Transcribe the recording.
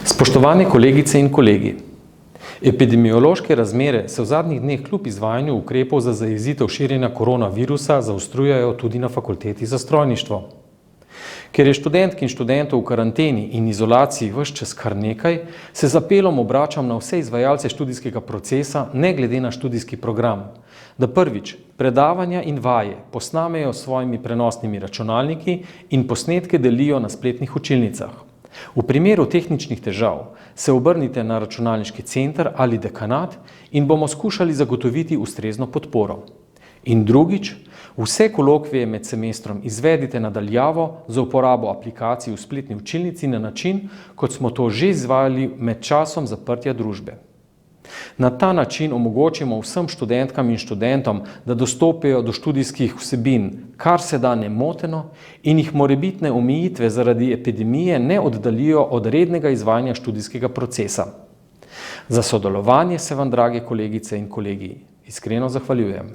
Spoštovane kolegice in kolegi, epidemiološke razmere se v zadnjih dneh kljub izvajanju ukrepov za zajezitev širjenja koronavirusa zaostrujejo tudi na Fakulteti za strojništvo. Ker je študentk in študentov v karanteni in izolaciji ves čas kar nekaj, se z apelom obračam na vse izvajalce študijskega procesa, ne glede na študijski program, da prvič predavanja in vaje posnamejo s svojimi prenosnimi računalniki in posnetke delijo na spletnih učilnicah. V primeru tehničnih težav se obrnite na računalniški center ali dekanat in bomo skušali zagotoviti ustrezno podporo. In drugič, vse kolokvije med semestrom izvedite na daljavo z uporabo aplikacij v spletni učilnici na način, kot smo to že izvajali med časom zaprtja družbe. Na ta način omogočimo vsem študentkam in študentom, da dostopijo do študijskih vsebin kar se da nemoteno in jih morebitne omejitve zaradi epidemije ne oddaljijo od rednega izvajanja študijskega procesa. Za sodelovanje se vam, drage kolegice in kolegi, iskreno zahvaljujem.